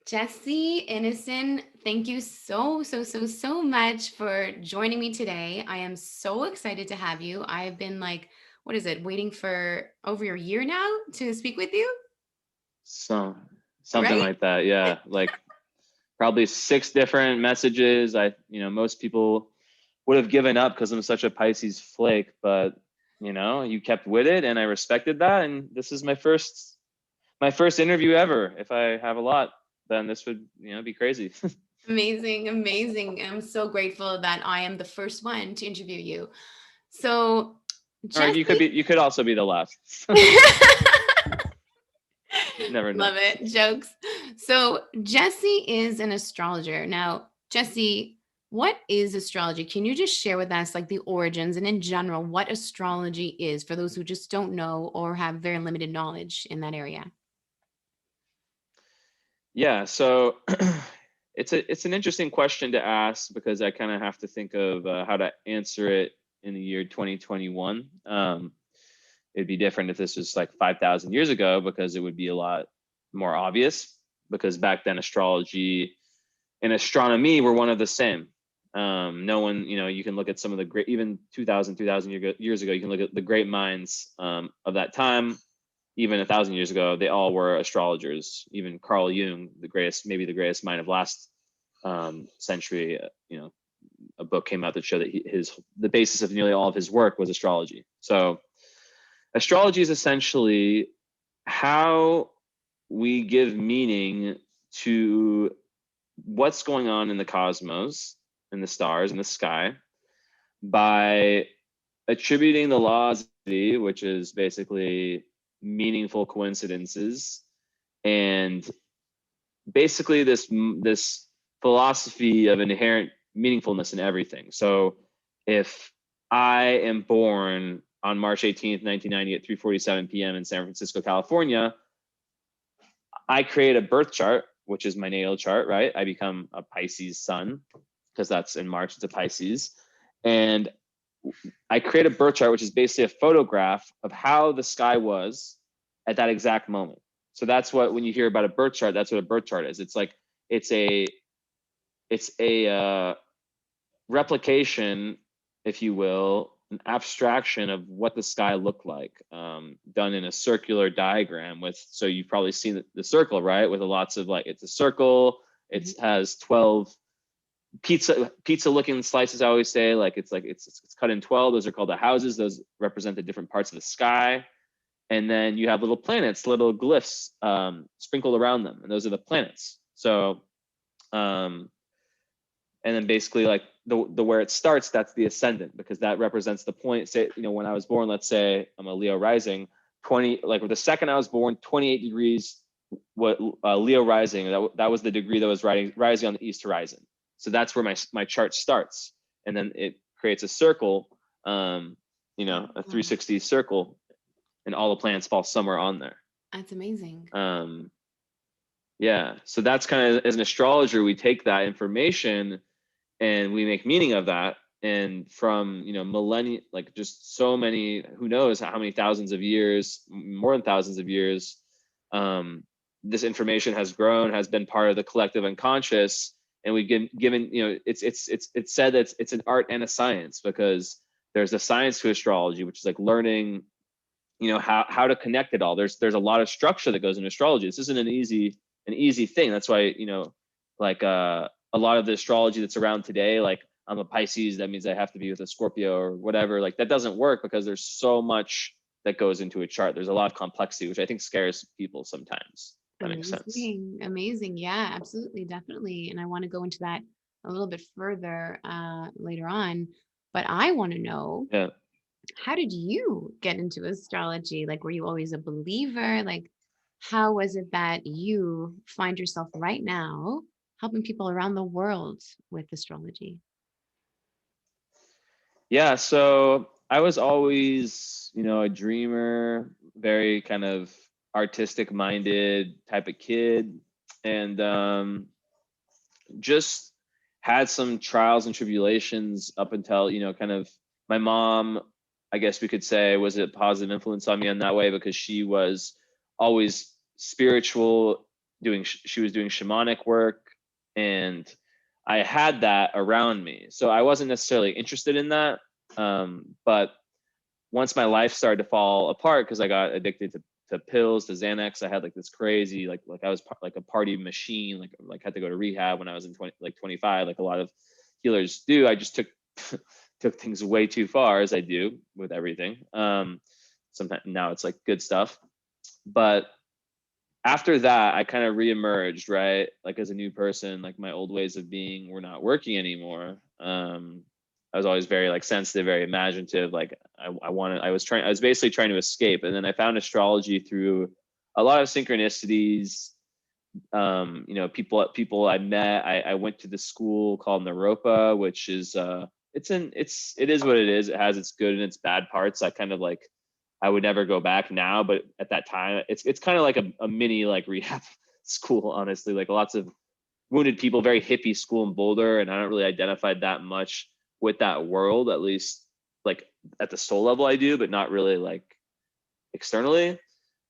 Jesse Inisan, thank you so much for joining me today. I am so excited to have you. I've been like, what is it, waiting for over a year now to speak with you, So something right? like that. Yeah. Like probably six different messages. Most people would have given up because I'm such a Pisces flake, but you kept with it and I respected that. And this is my first interview ever. If I have a lot, then this would, be crazy. Amazing, amazing. I'm so grateful that I am the first one to interview you. So, Or Jesse, you could also be the last. Never know. love it. Jokes. So, Jesse is an astrologer. Now, Jesse, what is astrology? Can you just share with us, like, the origins and in general, what astrology is for those who just don't know or have very limited knowledge in that area? Yeah, so it's an interesting question to ask because I kind of have to think of how to answer it in the year 2021. It'd be different if this was like 5,000 years ago because it would be a lot more obvious because back then astrology and astronomy were one of the same. No one, you can look at some of the great, even 2,000 years ago, you can look at the great minds of that time. Even 1,000 years ago, they all were astrologers. Even Carl Jung, the greatest, maybe the greatest mind of last century, a book came out that showed that the basis of nearly all of his work was astrology. So astrology is essentially how we give meaning to what's going on in the cosmos, in the stars, in the sky, by attributing the laws of gravity, which is basically meaningful coincidences, and basically this philosophy of inherent meaningfulness in everything. So if I am born on March 18th, 1990 at 3:47 p.m. in San Francisco, California, I create a birth chart, which is my natal chart, right? I become a Pisces sun because that's in March, it's a Pisces. And I create a birth chart, which is basically a photograph of how the sky was at that exact moment. So that's what, when you hear about a birth chart, that's what a birth chart is. It's like, it's a, it's a replication, if you will, an abstraction of what the sky looked like, done in a circular diagram with, so you've probably seen the circle, right? With lots of like, it's a circle, it Mhm. has 12 pizza looking slices. I always say, like, it's cut in 12. Those are called the houses. Those represent the different parts of the sky. And then you have little planets, little glyphs sprinkled around them, and those are the planets. So um, and then basically, like, the where it starts, that's the ascendant, because that represents the point. Say, when I was born, let's say I'm a Leo rising, 20, like the second I was born, 28 degrees, what Leo rising, that was the degree that was rising on the east horizon. So that's where my chart starts, and then it creates a circle, a Oh, 360 circle, and all the planets fall somewhere on there. that's amazing. um yeah, so that's kind of, as an astrologer, we take that information and we make meaning of that. And from millennia, like, just so many, who knows how many thousands of years, more than thousands of years, um, this information has grown, has been part of the collective unconscious. And we've given, it's said that it's an art and a science, because there's a science to astrology, which is like learning, how to connect it all. There's a lot of structure that goes into astrology. This isn't an easy thing. That's why, like, a lot of the astrology that's around today, like, I'm a Pisces, that means I have to be with a Scorpio or whatever, like, that doesn't work, because there's so much that goes into a chart. There's a lot of complexity, which I think scares people sometimes. That makes sense. Amazing. Amazing. Yeah, absolutely. Definitely. And I want to go into that a little bit further later on. But I want to know, Yeah. how did you get into astrology? Like, were you always a believer? Like, how was it that you find yourself right now helping people around the world with astrology? Yeah, so I was always, a dreamer, very kind of artistic minded type of kid. And just had some trials and tribulations up until, kind of, my mom, I guess we could say, was a positive influence on me in that way, because she was always spiritual, she was doing shamanic work, and I had that around me. So I wasn't necessarily interested in that. But once my life started to fall apart because I got addicted to pills, to Xanax, I had like this crazy, like I was like a party machine, like had to go to rehab when I was in 25, like a lot of healers do. I just took things way too far, as I do with everything. Sometimes now it's like good stuff. But after that, I kind of reemerged, right? Like as a new person, like my old ways of being were not working anymore. I was always very like sensitive, very imaginative. Like I was basically trying to escape. And then I found astrology through a lot of synchronicities. People I met. I went to the school called Naropa, which is it is what it is. It has its good and its bad parts. I kind of like, I would never go back now, but at that time, it's kind of like a mini like rehab school, honestly. Like lots of wounded people, very hippie school in Boulder, and I don't really identify that much with that world, at least like at the soul level I do, but not really like externally.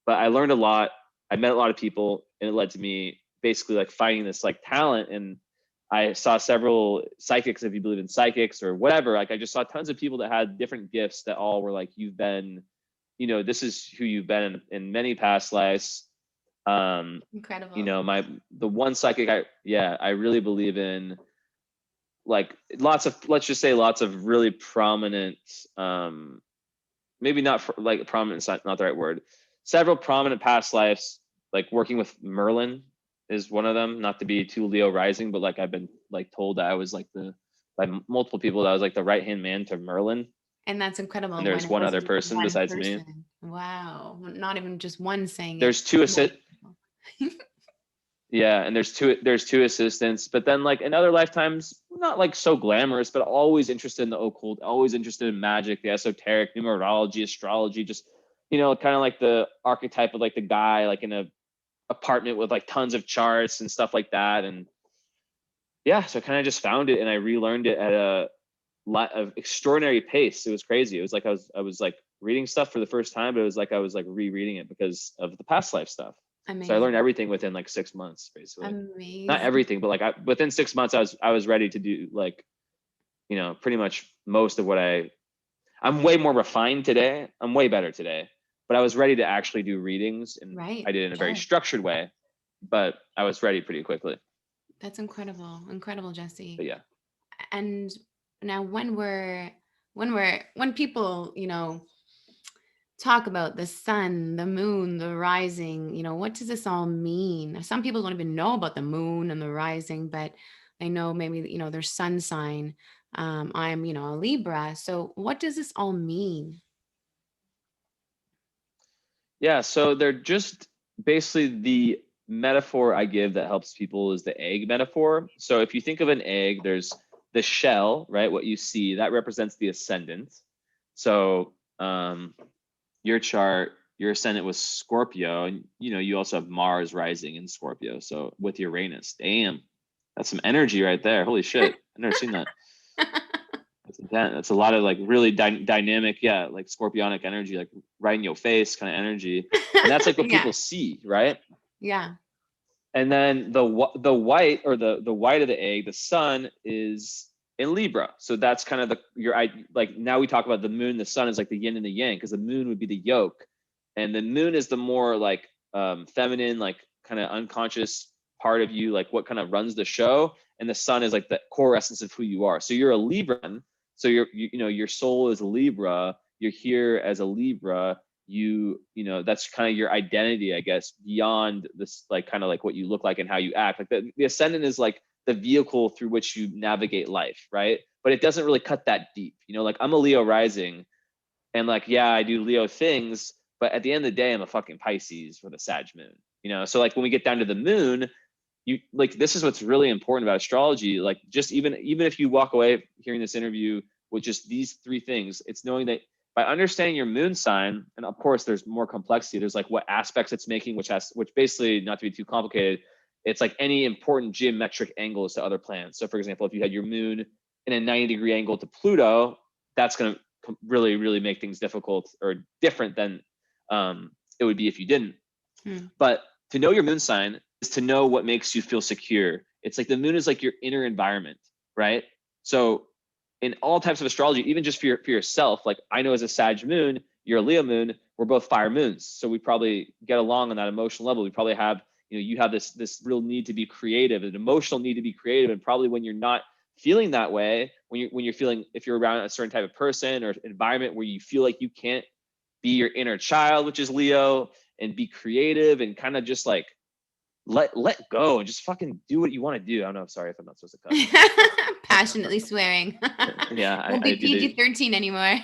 But I learned a lot. I met a lot of people, and it led to me basically like finding this like talent. And I saw several psychics, if you believe in psychics or whatever. Like I just saw tons of people that had different gifts that all were like, you've been, this is who you've been in many past lives. Incredible. The one psychic I really believe in, like let's just say lots of really prominent, maybe not like prominent is not the right word, several prominent past lives, like working with Merlin is one of them. Not to be too Leo rising, but like I've been like told that I was like by multiple people that I was like the right hand man to Merlin. And that's incredible And when there's it one other wasn't just person one besides me. person. Wow. Not even just one saying it. There's two Multiple. Yeah, and there's two assistants, but then like in other lifetimes, not like so glamorous, but always interested in the occult, always interested in magic, the esoteric, numerology, astrology, just kind of like the archetype of like the guy like in a apartment with like tons of charts and stuff like that. And yeah, so I kind of just found it, and I relearned it at a lot of extraordinary pace. It was crazy. It was like I was like reading stuff for the first time, but it was like I was like rereading it because of the past life stuff. So I Amazing. learned everything within like 6 months, basically. Not Amazing. everything, but like within 6 months, I was ready to do like, pretty much most of what I'm way more refined today. I'm way better today, but I was ready to actually do readings, and Right. I did it in a very Sure. structured way, but I was ready pretty quickly. That's incredible. Incredible, Jesse. But yeah. And now when people, talk about the sun, the moon, the rising, what does this all mean? Some people don't even know about the moon and the rising, but they know maybe, their sun sign. I'm, a Libra. So what does this all mean? Yeah, so they're just basically the metaphor I give that helps people is the egg metaphor. So if you think of an egg, there's the shell, right? What you see, that represents the ascendant. So your chart, your ascendant was Scorpio, and you also have Mars rising in Scorpio. So with Uranus, damn, that's some energy right there. Holy shit, I've never seen that. That's a lot of like really dynamic, yeah, like scorpionic energy, like right in your face kind of energy, and that's like what Yeah. people see, right? Yeah. And then the white, or the white of the egg, the sun, is in Libra. So that's kind of like now we talk about the moon, the sun is like the yin and the yang, because the moon would be the yoke, and the moon is the more like feminine, like kind of unconscious part of you, like what kind of runs the show, and the sun is like the core essence of who you are. So you're a Libran. So your soul is a Libra. You're here as a Libra. That's kind of your identity, I guess, beyond this, like kind of like what you look like and how you act. Like the ascendant is like the vehicle through which you navigate life, right? But it doesn't really cut that deep. Like I'm a Leo rising, and like, yeah, I do Leo things, but at the end of the day, I'm a fucking Pisces with a Sag moon. So like when we get down to the moon, you like, this is what's really important about astrology. Like just even if you walk away hearing this interview with just these three things, it's knowing that by understanding your moon sign, and of course there's more complexity, there's like what aspects it's making, which basically, not to be too complicated, it's like any important geometric angles to other planets. So for example, if you had your moon in a 90-degree angle to Pluto, that's going to really, really make things difficult or different than it would be if you didn't. Hmm. But to know your moon sign to know what makes you feel secure. It's like the moon is like your inner environment, right? So in all types of astrology, even just for yourself, like I know as a Sag moon, you're a Leo moon, we're both fire moons. So we probably get along on that emotional level. We probably have, you have this real need to be creative, an emotional need to be creative. And probably when you're not feeling that way, when you're feeling, if you're around a certain type of person or environment where you feel like you can't be your inner child, which is Leo, and be creative and kind of just like let go and just fucking do what you want to do. I don't know. Sorry if I'm not supposed to cuss. Passionately swearing. Yeah, Won't I be do the. PG-13 anymore.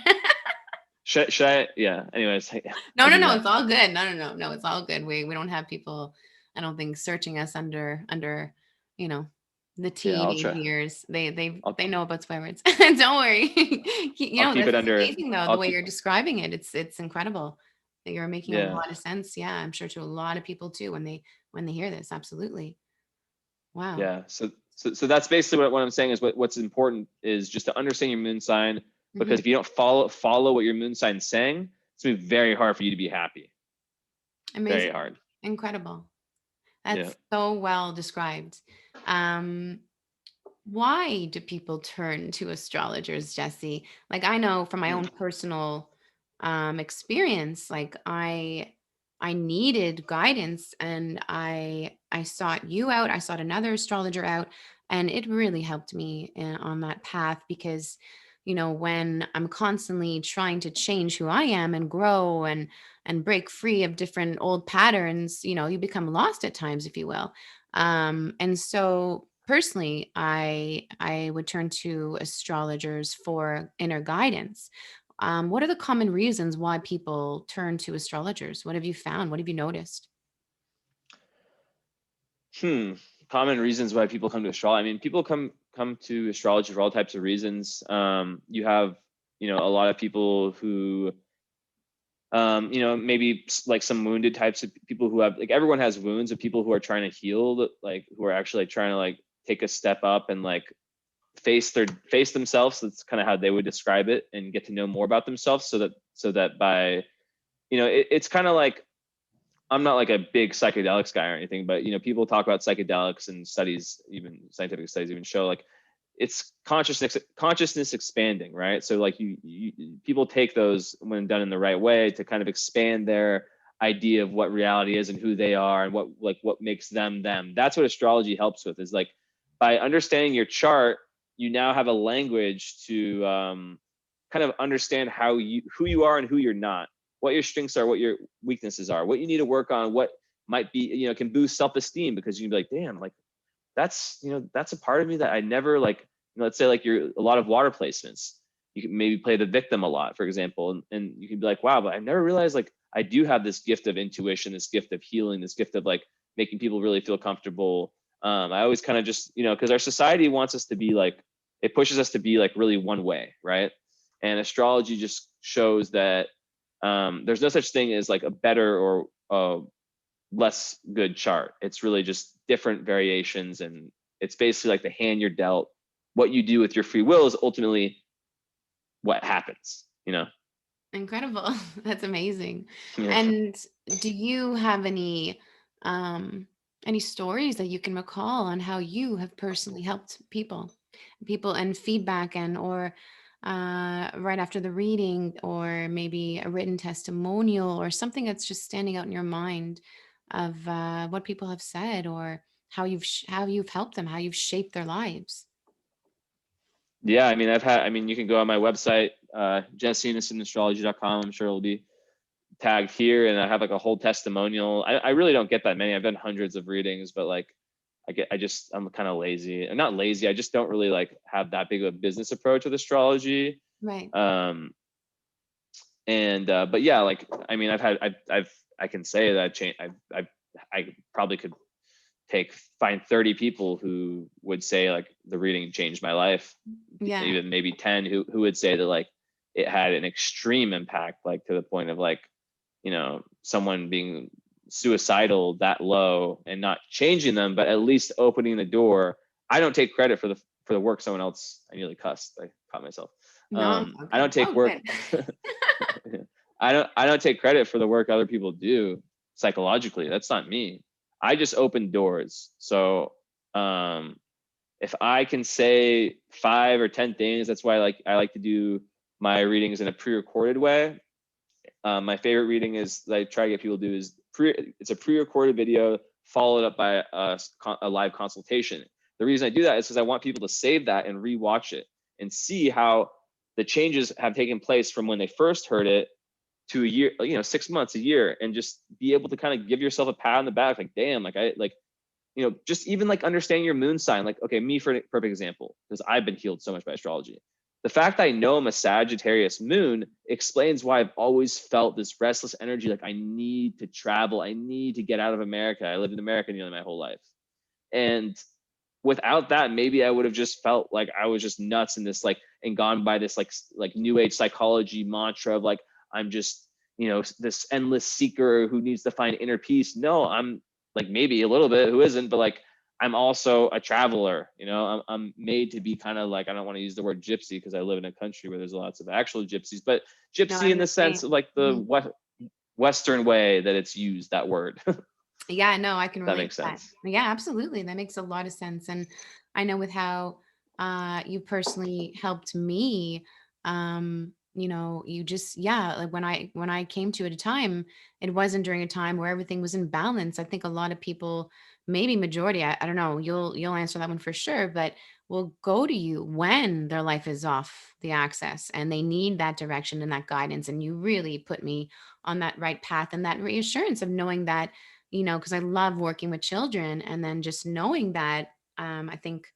Should I? Yeah. Anyways, No, I no, do no, that. it's all good. No, no, no, no, it's all good. We don't have people, I don't think, searching us under, you know, the Yeah, I'll teenage try. years. I'll They know about swear words. Don't worry. I'll keep This it is under. amazing though, the I'll way keep. you're describing it. It's incredible. That you're making a Yeah. lot of sense. Yeah, I'm sure to a lot of people too when they hear this. Absolutely. Wow. Yeah. So that's basically what I'm saying is what's important is just to understand your moon sign, Hmm. because if you don't follow what your moon sign's saying, it's gonna be very hard for you to be happy. Very Amazing. hard. Incredible. Yeah. That's so well described. Um, why do people turn to astrologers, Jesse? Like I know from my Hmm. own personal experience, like I needed guidance and I sought you out, I sought another astrologer out, and it really helped me on that path because when I'm constantly trying to change who I am and grow and break free of different old patterns, you become lost at times, if you will. And so personally, I would turn to astrologers for inner guidance. What are the common reasons why people turn to astrologers? What have you found? What have you noticed? Hmm. Common reasons why people come to astrology. I mean, people come to astrology for all types of reasons. You have, a lot of people who, maybe like some wounded types of people who have, like, everyone has wounds, of people who are trying to heal, like who are actually like trying to like take a step up and like face themselves. That's kind of how they would describe it, and get to know more about themselves, so that by, it's kind of like, I'm not like a big psychedelics guy or anything, but people talk about psychedelics, and studies, even scientific studies, even show like it's consciousness expanding, right? So like people take those when done in the right way to kind of expand their idea of what reality is and who they are and what makes them them. That's what astrology helps with, is like by understanding your chart, you now have a language to kind of understand who you are and who you're not, what your strengths are, what your weaknesses are, what you need to work on, what might be, can boost self-esteem, because you can be like, damn, like that's a part of me that I never like, let's say like you're a lot of water placements. You can maybe play the victim a lot, for example, and you can be like, wow, but I never realized like I do have this gift of intuition, this gift of healing, this gift of like making people really feel comfortable. I always kind of just, because our society wants us to be like, it pushes us to be like really one way, right? And astrology just shows that there's no such thing as like a better or less good chart. It's really just different variations, and it's basically like the hand you're dealt. What you do with your free will is ultimately what happens. Incredible. That's amazing. Yeah. And do you have um any stories that you can recall on how you have personally helped people and feedback and or right after the reading, or maybe a written testimonial or something that's just standing out in your mind of what people have said, or how you've helped them, how you've shaped their lives? Yeah, I mean, you can go on my website, Jesse Inisan astrology.com. I'm sure it'll be tagged here, and I have like a whole testimonial. I really don't get that many. I've done hundreds of readings, but like I'm kind of lazy. I'm not lazy. I just don't really like have that big of a business approach with astrology. Right. Um, and but yeah, like I can say that I've changed. I probably could find 30 people who would say like the reading changed my life, Yeah. even maybe 10 who would say that like it had an extreme impact, like to the point of like, someone being suicidal that low and not changing them, but at least opening the door. I don't take credit for the work someone else. I nearly cussed. I caught myself. No, it's I okay. don't take Oh, work. good. I don't take credit for the work other people do psychologically. That's not me. I just open doors. So um, if I can say 5 or 10 things, that's why I like to do my readings in a pre-recorded way. My favorite reading is that I try to get people to do is it's a pre-recorded video followed up by a live consultation. The reason I do that is because I want people to save that and rewatch it and see how the changes have taken place from when they first heard it to a year, 6 months, a year, and just be able to kind of give yourself a pat on the back, like, damn, just even like understanding your moon sign. Like, okay, me for a perfect example, because I've been healed so much by astrology. The fact that I know I'm a Sagittarius moon explains why I've always felt this restless energy. Like, I need to travel. I need to get out of America. I lived in America nearly my whole life. And without that, maybe I would have just felt like I was just nuts in this, and gone by this like new age psychology mantra of like, I'm just, this endless seeker who needs to find inner peace. No, I'm like, maybe a little bit, who isn't, but like, I'm also a traveler. I'm made to be kind of like, I don't want to use the word gypsy because I live in a country where there's lots of actual gypsies, but No, gypsy I'm in the the sense same. of like the Mhm. Western way that it's used, that word. Yeah, no, I can That relate makes to that. sense. Yeah, absolutely. That makes a lot of sense. And I know with how you personally helped me, you just, yeah, like when I came to it at a time, it wasn't during a time where everything was in balance. I think a lot of people, maybe majority, I don't know, you'll answer that one for sure, but will go to you when their life is off the axis and they need that direction and that guidance. And you really put me on that right path and that reassurance of knowing that, because I love working with children. And then just knowing that, I think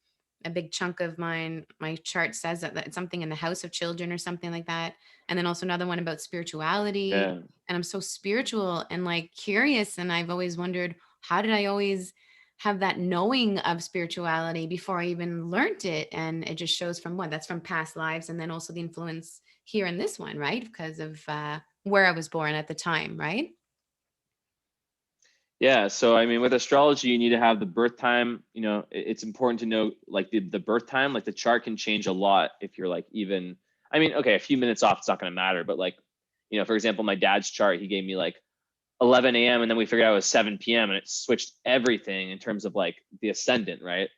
a big chunk of my chart says that it's something in the house of children or something like that. And then also another one about spirituality. Yeah. And I'm so spiritual and like curious. And I've always wondered, how did I always have that knowing of spirituality before I even learned it? And it just shows from what that's from past lives. And then also the influence here in this one, right? Because of where I was born at the time, right? Yeah, so I mean, with astrology, you need to have the birth time. It's important to know like the birth time. Like the chart can change a lot if you're like even. I mean, okay, a few minutes off, it's not going to matter. But like, for example, my dad's chart, he gave me like 11 a.m. and then we figured out it was 7 p.m. and it switched everything in terms of like the ascendant, right?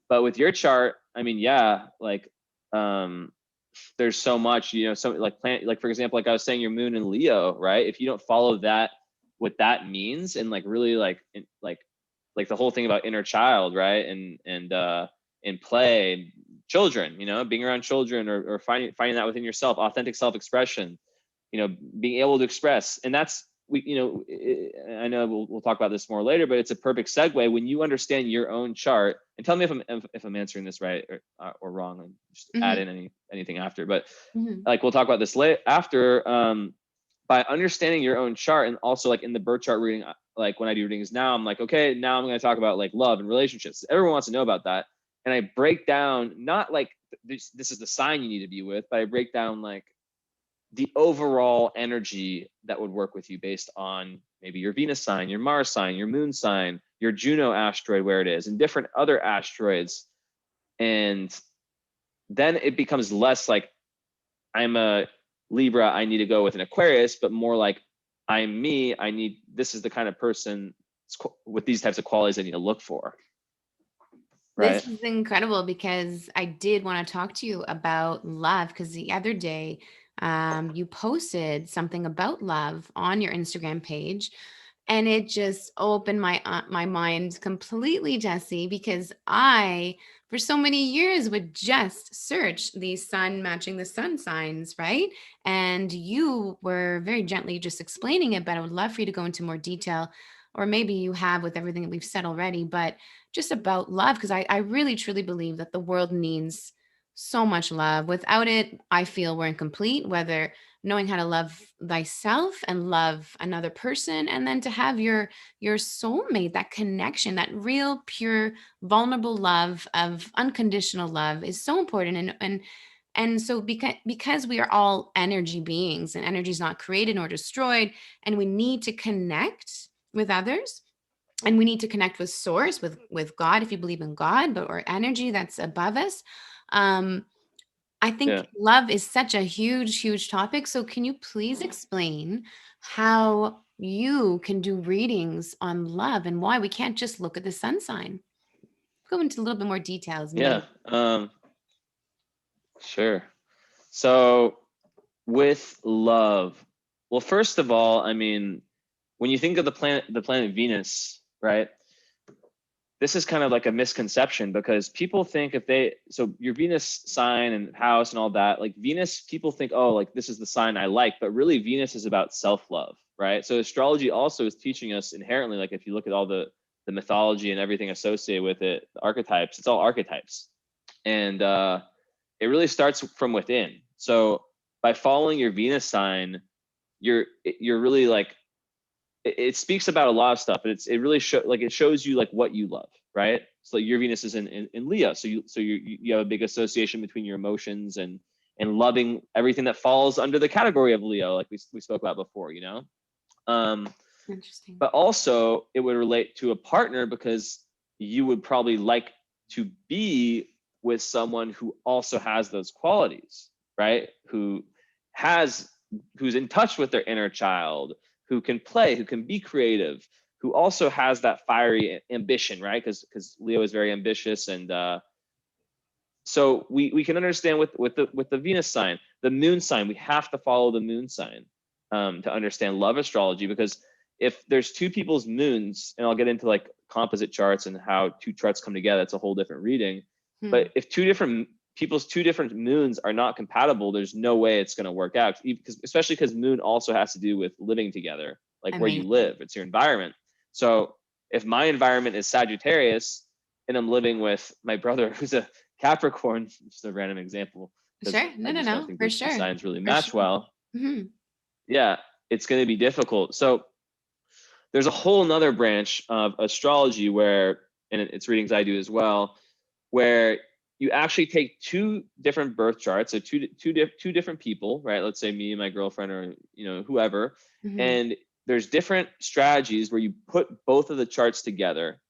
But with your chart, I mean, yeah, like um, there's so much, so like plant, like for example, like I was saying, your moon in Leo, right? If you don't follow that, what that means, and like really like the whole thing about inner child, right? And play, children, being around children, or finding that within yourself, authentic self-expression, being able to express. And that's, I know we'll talk about this more later, but it's a perfect segue when you understand your own chart. And tell me if I'm answering this right or wrong, and just add Hmm. in anything after. But Hmm. like we'll talk about this after. By understanding your own chart, and also like in the birth chart reading, like when I do readings now, I'm like, okay, now I'm going to talk about like love and relationships. Everyone wants to know about that, and I break down not like this is the sign you need to be with, but I break down like the overall energy that would work with you based on maybe your Venus sign, your Mars sign, your moon sign, your Juno asteroid, where it is, and different other asteroids. And then it becomes less like I'm a Libra, I need to go with an Aquarius, but more like I'm me, this is the kind of person with these types of qualities I need to look for. This Right. is incredible because I did want to talk to you about love because the other day you posted something about love on your Instagram page, and it just opened my mind completely, Jesse, because I for so many years would just search the sun matching the sun signs, right? And you were very gently just explaining it, but I would love for you to go into more detail, or maybe you have with everything that we've said already, but just about love, because I really truly believe that the world needs so much love. Without it, I feel we're incomplete, whether knowing how to love thyself and love another person, and then to have your soulmate, that connection, that real pure vulnerable love of unconditional love is so important. And so because we are all energy beings and energy is not created nor destroyed, and we need to connect with others, and we need to connect with source, with God, if you believe in God, but or energy that's above us. um I Yeah. think love is such a huge topic, so can you please explain how you can do readings on love and why we can't just look at the sun sign. Go into a little bit more details, maybe. Yeah. Sure. So with love, well, first of all, I mean, when you think of the planet Venus, right? This is kind of like a misconception because people think if they, so your Venus sign and house and all that, like Venus, people think, oh, like this is the sign I like, but really Venus is about self-love, right? So astrology also is teaching us inherently, like if you look at all the mythology and everything associated with it, the archetypes, it's all archetypes. And it really starts from within. So by following your Venus sign, you're really like it speaks about a lot of stuff, but it really it shows you like what you love, right? So like your Venus is in Leo, so you have a big association between your emotions and loving everything that falls under the category of Leo, like we spoke about before, you know. Um, Interesting. but also it would relate to a partner because you would probably like to be with someone who also has those qualities, right? Has who's in touch with their inner child, who can play, who can be creative, who also has that fiery ambition, right? Because Leo is very ambitious, and so we can understand with the Venus sign, the moon sign. We have to follow the moon sign to understand love astrology, because if there's two people's moons, and I'll get into like composite charts and how two charts come together, it's a whole different reading. Hmm. But if two different people's two different moons are not compatible, there's no way it's going to work out. Because especially because moon also has to do with living together, like where you Amazing. live, it's your environment. So if my environment is Sagittarius and I'm living with my brother who's a Capricorn, just a random example, because Sure. No, I no, just don't no. think For those two sure. signs really For match sure. well. Hmm. Yeah, it's going to be difficult. So there's a whole nother branch of astrology where, and it's readings I do as well, where you actually take two different birth charts, so two different people, right? Let's say me and my girlfriend, or whoever, Hmm. and there's different strategies where you put both of the charts together,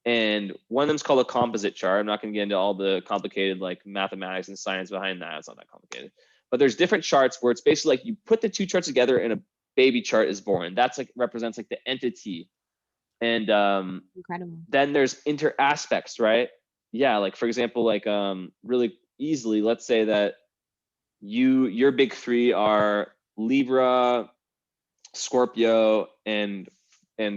and one of them's called a composite chart. I'm not going to get into all the complicated like mathematics and science behind that. It's not that complicated. But there's different charts where it's basically like you put the two charts together and a baby chart is born. That's like represents like the entity. And Incredible. then there's inter aspects, right? Yeah, like for example, like really easily, let's say that your big three are Libra, Scorpio, and And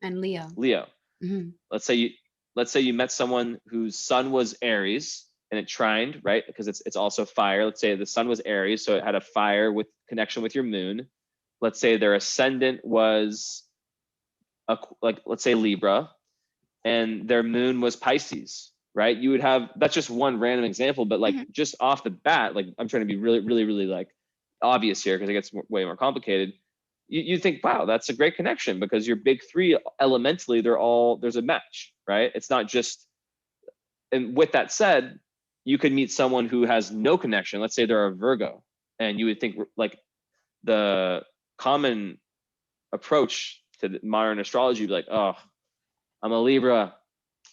Leo. Leo. Hmm. let's say you let's say you met someone whose sun was Aries and it trined, right? Because it's also fire. Let's say the sun was Aries, so it had a fire with connection with your moon. Let's say their ascendant was like let's say Libra, and their moon was Pisces, right? You would have, that's just one random example, but like Hmm. just off the bat, like I'm trying to be really, really, really like obvious here because it gets way more complicated. You think, wow, that's a great connection because your big three elementally, there's a match, right? It's not just, and with that said, you could meet someone who has no connection. Let's say they're a Virgo, and you would think like the common approach to the modern astrology would be like, oh, I'm a Libra,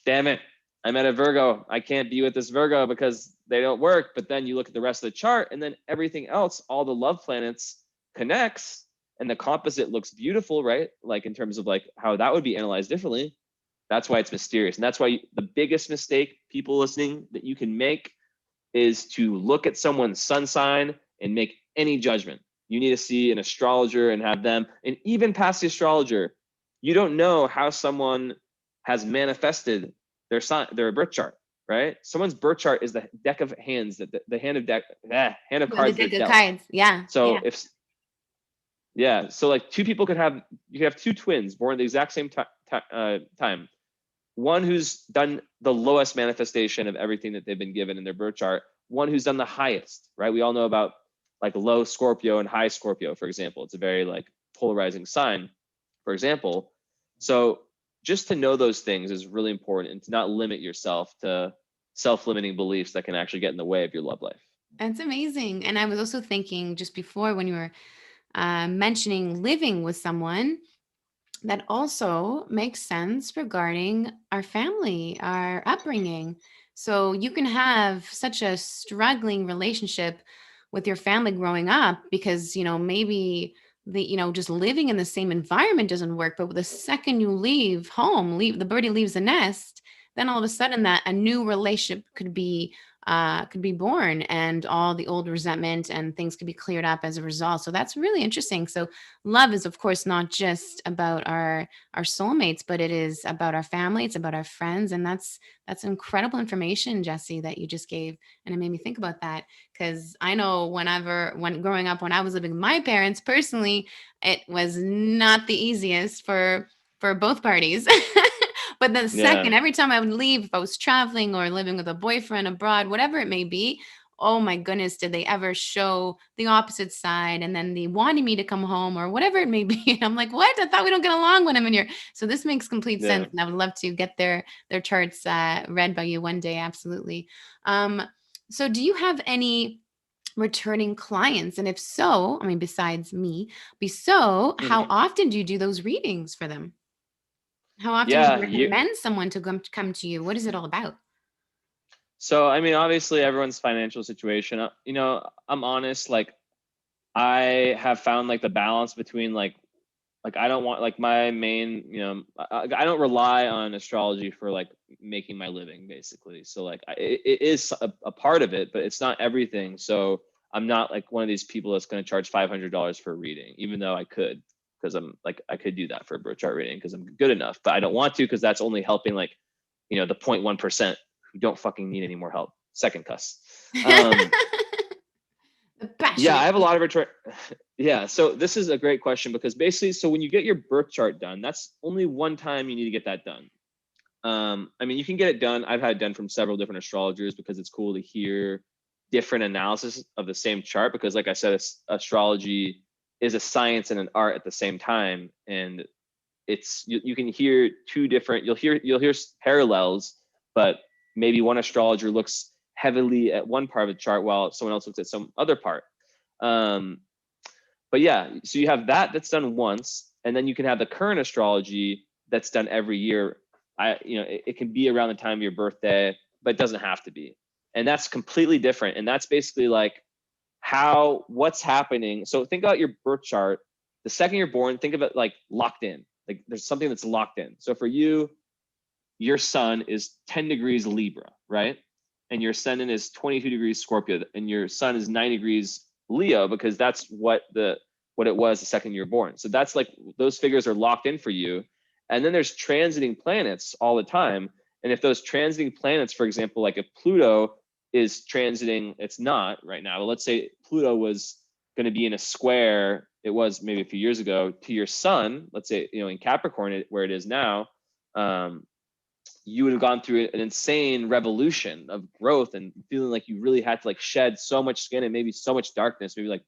damn it, I met a Virgo. I can't be with this Virgo because they don't work. But then you look at the rest of the chart, and then everything else, all the love planets connects, and the composite looks beautiful, right? Like in terms of like how that would be analyzed differently. That's why it's mysterious. And that's why the biggest mistake, people listening, that you can make is to look at someone's sun sign and make any judgment. You need to see an astrologer and have them, and even past the astrologer, you don't know how someone has manifested their birth chart, right? Someone's birth chart is the deck of hands, that the hand of The cards they're deck of dealt. cards. Yeah. So Yeah. if yeah, so like two people you could have two twins born at the exact same time. One who's done the lowest manifestation of everything that they've been given in their birth chart, one who's done the highest, right? We all know about like low Scorpio and high Scorpio, for example. It's a very like polarizing sign, for example. So just to know those things is really important, and to not limit yourself to self-limiting beliefs that can actually get in the way of your love life. That's amazing. And I was also thinking just before when you were mentioning living with someone, that also makes sense regarding our family, our upbringing. So you can have such a struggling relationship with your family growing up because, maybe just living in the same environment doesn't work. But the second you leave home, the birdie leaves the nest, then all of a sudden that a new relationship could be born, and all the old resentment and things could be cleared up as a result. So that's really interesting. So love is, of course, not just about our soulmates, but it is about our family, it's about our friends. And that's incredible information, Jesse, that you just gave. And it made me think about that, because I know when growing up, when I was living with my parents personally, it was not the easiest for both parties. But then Yeah, second, every time I would leave, if I was traveling or living with a boyfriend abroad, whatever it may be, oh my goodness, did they ever show the opposite side, and then they wanting me to come home or whatever it may be. And I'm like, what? I thought we don't get along when I'm in here. So this makes complete yeah. sense. And I would love to get their charts read by you one day. Absolutely. Um, so do you have any returning clients? And if so, I mean, besides me, be so, how Mhm. often do you do those readings for them? How often would you Yeah, you. recommend someone to come to you? What is it all about? So I mean, obviously, everyone's financial situation. I'm honest. Like, I have found like the balance between like I don't want like my main, I don't rely on astrology for like making my living basically. So like it is a part of it, but it's not everything. So I'm not like one of these people that's going to charge $500 for a reading, even though I could, because I'm like I could do that for a birth chart reading because I'm good enough, but I don't want to because that's only helping like the 0.1% who don't fucking need any more help. Second cuss. Um, The yeah, I passionate have a lot of people. return. Yeah, so this is a great question because basically, so when you get your birth chart done, that's only one time you need to get that done. I mean, you can get it done. I've had it done from several different astrologers because it's cool to hear different analysis of the same chart. Because, like I said, astrology is a science and an art at the same time, and you can hear two different. You'll hear parallels, but maybe one astrologer looks heavily at one part of the chart while someone else looks at some other part. Um, but yeah, so you have that's done once, and then you can have the current astrology that's done every year. It can be around the time of your birthday, but it doesn't have to be. And that's completely different. And that's basically like what's happening. So think about your birth chart. The second you're born, think of it like locked in. Like there's something that's locked in. So for you, your sun is 10 degrees Libra, right? And your ascendant is 22 degrees Scorpio, and your sun is 9 degrees Leo, because that's what it was the second you're born. So that's like those figures are locked in for you. And then there's transiting planets all the time. And if those transiting planets, for example, like if Pluto is transiting, it's not right now, but let's say Pluto was going to be in a square, it was maybe a few years ago, to your sun, let's say, in Capricorn, where it is now, you would have gone through an insane revolution of growth and feeling like you really had to like shed so much skin and maybe so much darkness, maybe like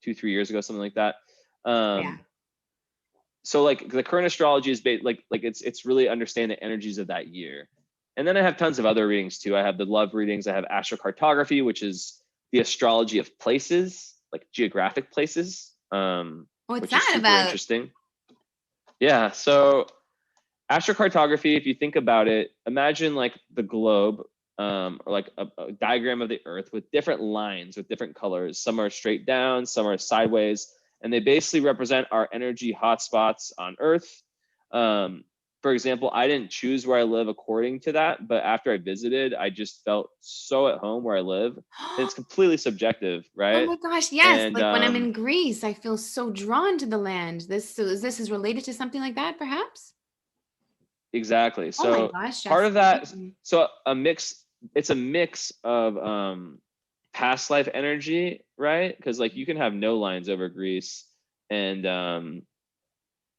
2-3 years ago, something like that. Yeah. So like the current astrology is like it's really understand the energies of that year. And then I have tons of other readings too. I have the love readings. I have astrocartography, which is the astrology of places, like geographic places, What's which is that super about? interesting. Yeah. So astrocartography, if you think about it, imagine like the globe, or like a diagram of the earth with different lines with different colors. Some are straight down, some are sideways, and they basically represent our energy hotspots on earth. For example, I didn't choose where I live according to that, but after I visited, I just felt so at home where I live. And it's completely subjective, Oh right? my gosh, yes. And Like when I'm in Greece, I feel so drawn to the land. This is related to something like that, perhaps? exactly. Oh my So gosh, part Jesse. of that, Okay. so it's a mix of past life energy, right? Because like you can have no lines over Greece, and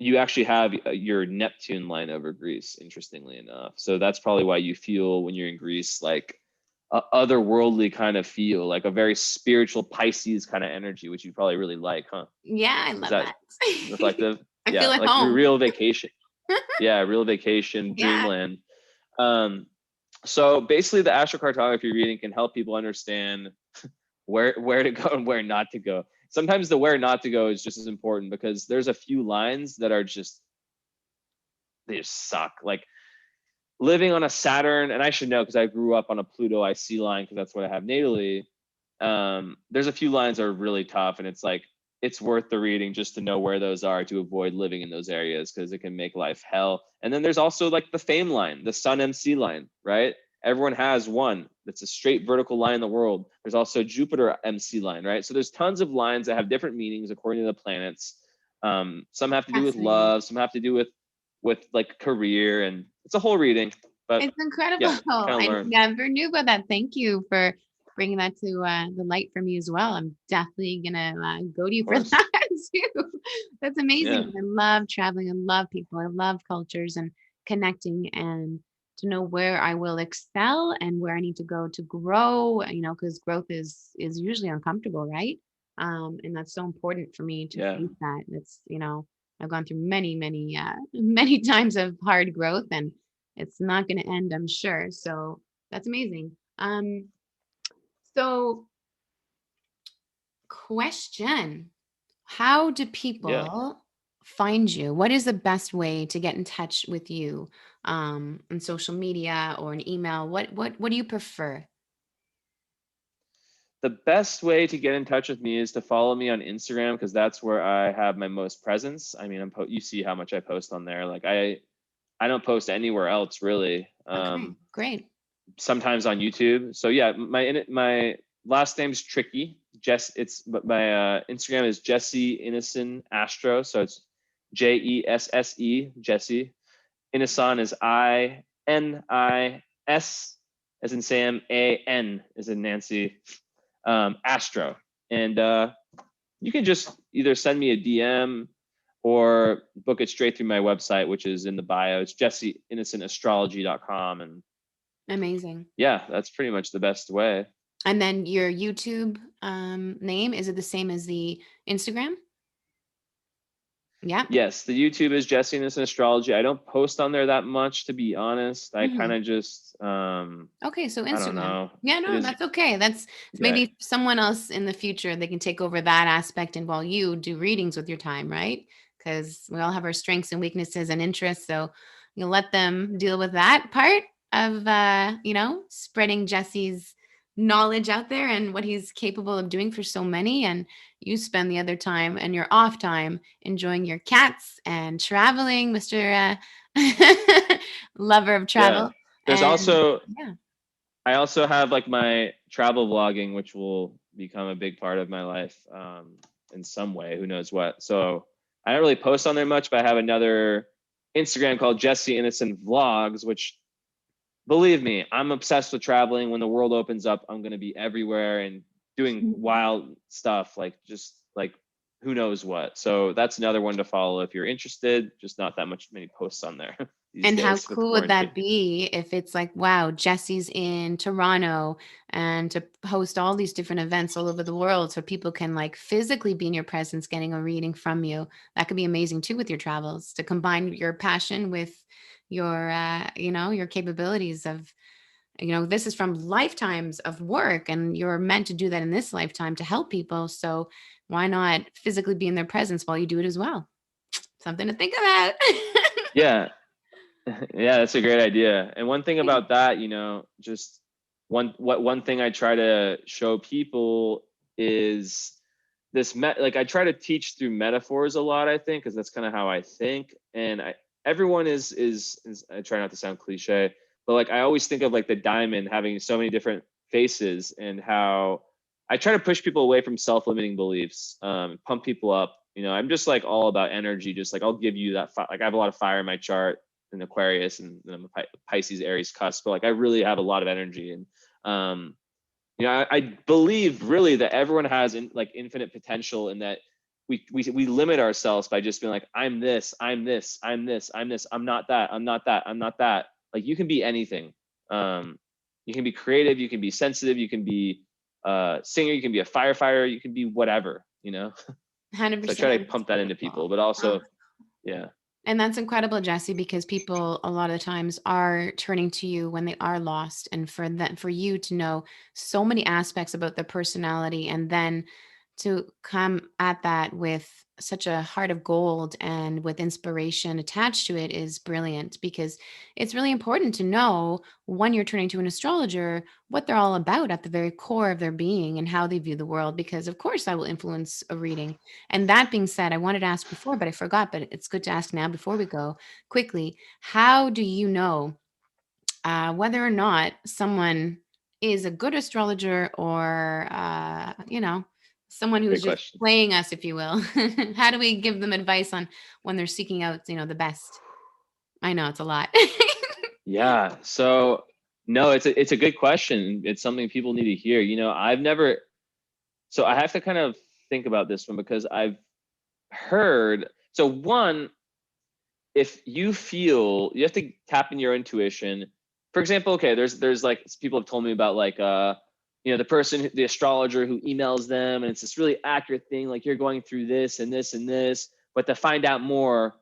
you actually have your Neptune line over Greece, interestingly enough. So that's probably why you feel when you're in Greece like a otherworldly kind of feel, like a very spiritual Pisces kind of energy, which you probably really like, huh? Yeah, I Is love that that. reflective? I Yeah, feel at like home. real vacation. Yeah, real vacation, Yeah. dreamland. Um, so basically, the astrocartography reading can help people understand where to go and where not to go. Sometimes the where not to go is just as important because there's a few lines that are just they just suck. Like living on a Saturn, and I should know because I grew up on a Pluto IC line because that's what I have natally. There's a few lines that are really tough, and it's like it's worth the reading just to know where those are to avoid living in those areas because it can make life hell. And then there's also like the fame line, the Sun MC line, right? Everyone has one that's a straight vertical line in the world. There's also Jupiter MC line, right? So there's tons of lines that have different meanings according to the planets. Some have to do with Fascinating. love, some have to do with like career, and it's a whole reading. But It's incredible. yeah, you kind of I learn. never knew about that. Thank you for bringing that to the light for me as well. I'm definitely gonna go to Of you for course. that too. That's amazing. Yeah. I love traveling. I love people. I love cultures and connecting and to know where I will excel and where I need to go to grow. You know, because growth is usually uncomfortable, right? And that's so important for me to Yeah. face that. It's I've gone through many many times of hard growth and it's not going to end, I'm sure. So that's amazing. So question, how do Yeah. people find you? What is the best way to get in touch with you on social media or an email? What do you prefer? The best way to get in touch with me is to follow me on Instagram because that's where I have my most presence. I mean, you see how much I post on there. Like I don't post anywhere else really. Okay, great. Sometimes on YouTube. So yeah, my last name's tricky. But my Instagram is Jesse Inisan Astro. So it's Jesse, Jesse. Inisan is Inis as in Sam, An as in Nancy, Astro. And you can just either send me a DM or book it straight through my website, which is in the bio. It's jesseinisantastrology.com. And Amazing. yeah, that's pretty much the best way. And then your YouTube name, is it the same as the Instagram? Yep. Yes, the YouTube is Jesse Innocent Astrology. I don't post on there that much, to be honest. I kind Mhm. of just, Okay, so I don't Instagram. know. Yeah, It no, is, that's okay. That's yeah, maybe someone else in the future, they can take over that aspect and while you do readings with your time, right? Because we all have our strengths and weaknesses and interests. So you let them deal with that part of spreading Jesse's knowledge out there and what he's capable of doing for so many. And you spend the other time and your off time enjoying your cats and traveling, Mr. Lover of yeah. travel. There's And also, yeah. I also have like my travel vlogging, which will become a big part of my life in some way. Who knows what? So I don't really post on there much, but I have another Instagram called Jesse Innocent Vlogs, which believe me, I'm obsessed with traveling. When the world opens up, I'm going to be everywhere and doing wild stuff, like just like who knows what. So that's another one to follow if you're interested. Just not that many posts on there these And how days with cool would quarantine. that be if it's like, wow, Jesse's in Toronto and to host all these different events all over the world so people can like physically be in your presence getting a reading from you. That could be amazing too with your travels to combine your passion with your your capabilities of this is from lifetimes of work and you're meant to do that in this lifetime to help people. So why not physically be in their presence while you do it as well? Something to think about. Yeah, yeah, that's a great idea. And one thing about that, just one thing I try to show people is like I try to teach through metaphors a lot, I think, because that's kind of how I think. And everyone is I try not to sound cliche, but like I always think of like the diamond having so many different faces and how I try to push people away from self-limiting beliefs, pump people up. I'm just like all about energy. Just like I'll give you that. Like I have a lot of fire in my chart, in Aquarius, and I'm a Pisces, Aries cusp. But like I really have a lot of energy, and I believe really that everyone has like infinite potential, and that we limit ourselves by just being like, I'm this, I'm this, I'm this, I'm this, I'm not that, I'm not that, I'm not that. Like you can be anything. You can be creative, you can be sensitive, you can be a singer, you can be a firefighter, you can be whatever. So I 100%. try to It's pump that into people, beautiful. but Oh, also, yeah, and that's incredible, Jesse, because people a lot of the times are turning to you when they are lost. And for that, for you to know so many aspects about their personality and then to come at that with such a heart of gold and with inspiration attached to it is brilliant, because it's really important to know when you're turning to an astrologer what they're all about at the very core of their being and how they view the world, because of course that will influence a reading. And that being said, I wanted to ask before but I forgot, but it's good to ask now before we go quickly. How do you know whether or not someone is a good astrologer or, someone who's Great just question. playing us, if you will? How do we give them advice on when they're seeking out, the best? I know it's a lot. Yeah. So no, it's a good question. It's something people need to hear. I've never. So I have to kind of think about this one because I've heard. So one, if you feel you have to tap in your intuition. For example, okay, there's like people have told me about like the person, the astrologer who emails them, and it's this really accurate thing, like you're going through this and this and this, but to find out more,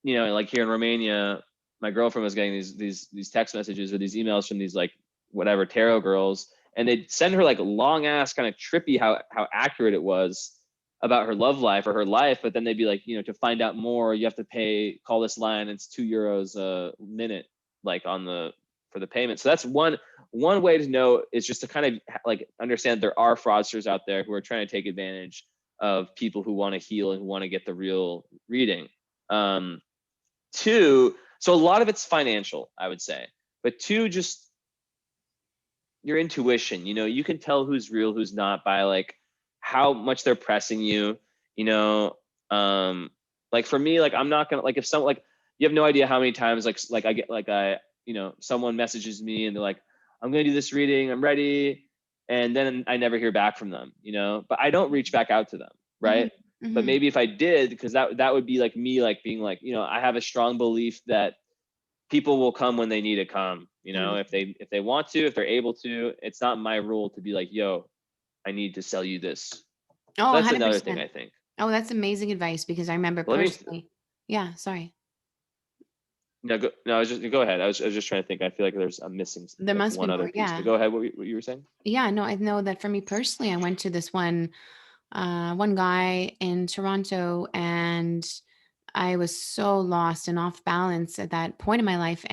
like here in Romania, my girlfriend was getting these text messages or these emails from these like whatever tarot girls, and they'd send her like long ass kind of trippy how accurate it was about her love life or her life, but then they'd be like, to find out more, you have to call this line, it's €2 a minute, like on the for the payment. So that's one way to know, is just to kind of like understand there are fraudsters out there who are trying to take advantage of people who want to heal and who want to get the real reading. Two, so a lot of it's financial, I would say, but two, just your intuition. You can tell who's real, who's not by like how much they're pressing you. You know, like for me, like I'm not gonna like if someone like you have no idea how many times like I get like someone messages me and they're like, I'm gonna do this reading, I'm ready, and then I never hear back from them. But I don't reach back out to them, Mhm, right? But mhm. maybe if I did, because that would be like me like being like, I have a strong belief that people will come when they need to come, if 100%. they want to, if they're able to. It's not my rule to be like, yo, I need to sell you this. Oh, So that's another thing, 100%. I think. Oh, that's amazing advice, because I remember Let me personally. Yeah, sorry. no go no I was just go ahead. I was just trying to think. I feel like I'm missing There like must be one other more. piece, but Yeah. go ahead. What you were saying. Yeah, no, I know that for me personally, I went to this one guy in Toronto, and I was so lost and off balance at that point in my life.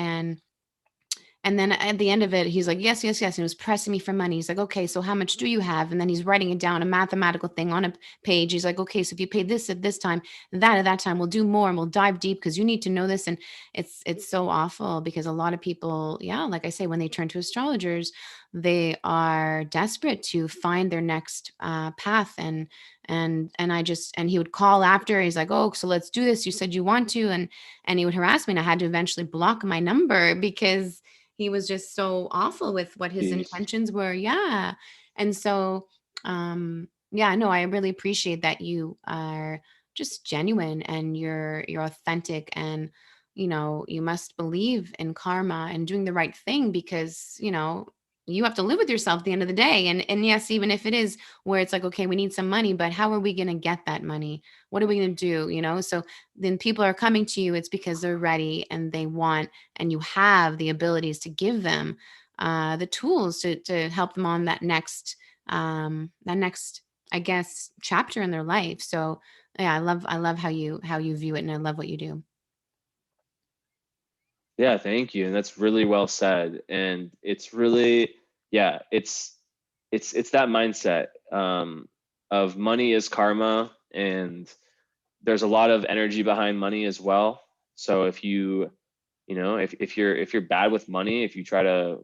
And then at the end of it, he's like, yes, yes, yes. And he was pressing me for money. He's like, okay, so how much do you have? And then he's writing it down, a mathematical thing on a page. He's like, okay, so if you pay this at this time, that at that time, we'll do more and we'll dive deep because you need to know this. And it's so awful, because a lot of people, yeah, like I say, when they turn to astrologers, they are desperate to find their next path. And he would call after. He's like, oh, so let's do this. You said you want to, and he would harass me, and I had to eventually block my number because he was just so awful with what his Jeez. intentions were. Yeah. And so, yeah, no, I really appreciate that you are just genuine and you're authentic, and you must believe in karma and doing the right thing, because you have to live with yourself at the end of the day. And yes, even if it is where it's like, okay, we need some money, but how are we going to get that money? What are we going to do? So then people are coming to you, it's because they're ready and they want, and you have the abilities to give them the tools to help them on that next, I guess, chapter in their life. So yeah, I love how you view it, and I love what you do. Yeah, thank you. And that's really well said. And it's really, yeah, it's that mindset of money is karma, and there's a lot of energy behind money as well. So if you're bad with money, if you try to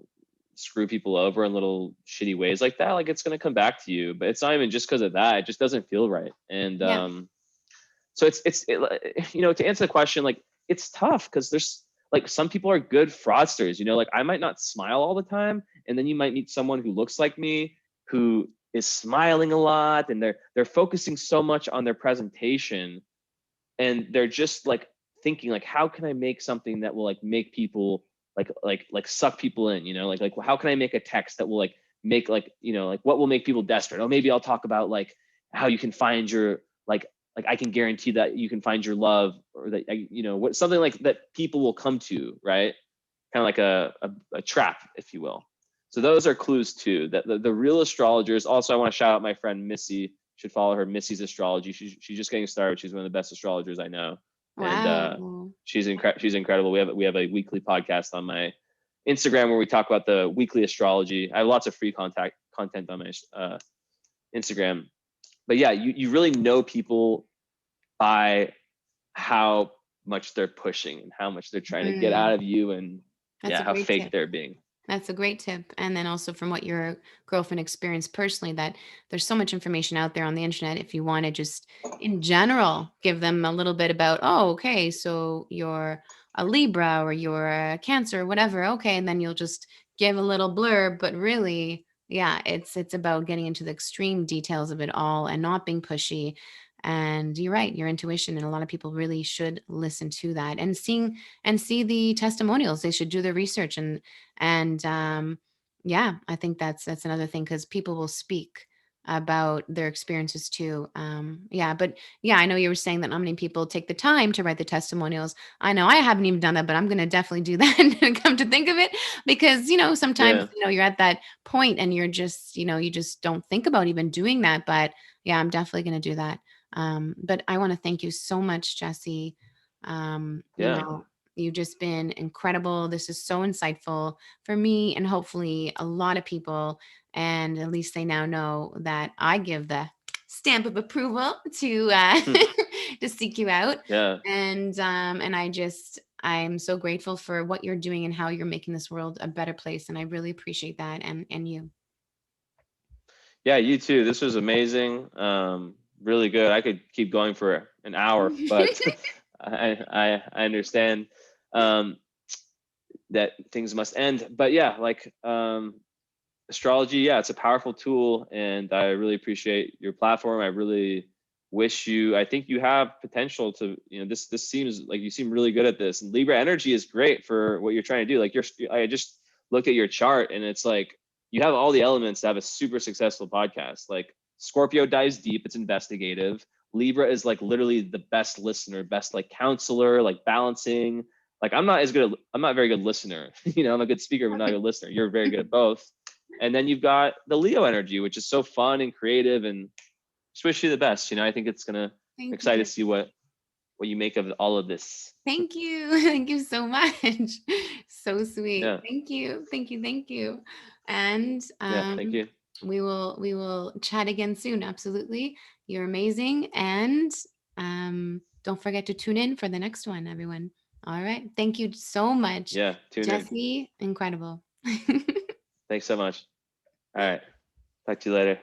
screw people over in little shitty ways like that, like it's gonna come back to you. But it's not even just because of that; it just doesn't feel right. And Yeah. so to answer the question, like it's tough because there's like some people are good fraudsters. Like I might not smile all the time, and then you might meet someone who looks like me, who is smiling a lot, and they're focusing so much on their presentation, and they're just like thinking like, how can I make something that will like make people like suck people in, like how can I make a text that will like make like what will make people desperate. Oh, maybe I'll talk about like how you can find your like I can guarantee that you can find your love, or that what something like that people will come to, right? Kind of like a trap, if you will. So those are clues too, that the real astrologers. Also, I want to shout out my friend Missy. should follow her, Missy's Astrology. She's just getting started. She's one of the best astrologers I know, and Wow. she's incredible. We have a weekly podcast on my Instagram where we talk about the weekly astrology. I have lots of free content on my Instagram. But yeah, you really know people by how much they're pushing and how much they're trying to get out Mm, of you, and that's yeah, a how great fake tip. they're being. That's a great tip. And then also from what your girlfriend experienced personally, that there's so much information out there on the internet. If you want to just in general give them a little bit about, oh, okay, so you're a Libra or you're a Cancer or whatever. Okay. And then you'll just give a little blurb. But really, yeah, it's about getting into the extreme details of it all and not being pushy. And you're right, your intuition. And a lot of people really should listen to that and see the testimonials. They should do their research and yeah, I think that's another thing because people will speak about their experiences too. Yeah, but yeah, I know you were saying that not many people take the time to write the testimonials. I know I haven't even done that, but I'm going to definitely do that. Come to think of it, because sometimes Yeah, you're at that point and you're just you just don't think about even doing that. But yeah, I'm definitely going to do that. But I want to thank you so much, Jesse. Um, you yeah, know, you've just been incredible. This is so insightful for me and hopefully a lot of people. And at least they now know that I give the stamp of approval to to seek you out. yeah, And I'm so grateful for what you're doing and how you're making this world a better place. And I really appreciate that and you. yeah. You too. This was amazing. Really good. I could keep going for an hour, but I understand um, that things must end. But yeah, like astrology, yeah, it's a powerful tool, and I really appreciate your platform. I really wish you. I think you have potential to. This seems like you seem really good at this. And Libra energy is great for what you're trying to do. Like I just looked at your chart, and it's like you have all the elements to have a super successful podcast. Like Scorpio dives deep; it's investigative. Libra is like literally the best listener, best like counselor, like balancing. Like I'm not a very good listener. I'm a good speaker, but not a good listener. You're very good at both. And then you've got the Leo energy, which is so fun and creative, and just wish you the best. I think it's gonna I'm Thank excited you. to see what you make of all of this. Thank you. Thank you so much. So sweet. Yeah, Thank you. Thank you. Thank you. And yeah. Thank you. we will chat again soon. Absolutely. You're amazing. And don't forget to tune in for the next one, everyone. All right. Thank you so much, Yeah, tune in. Jesse. Incredible. Thanks so much. All right. Talk to you later.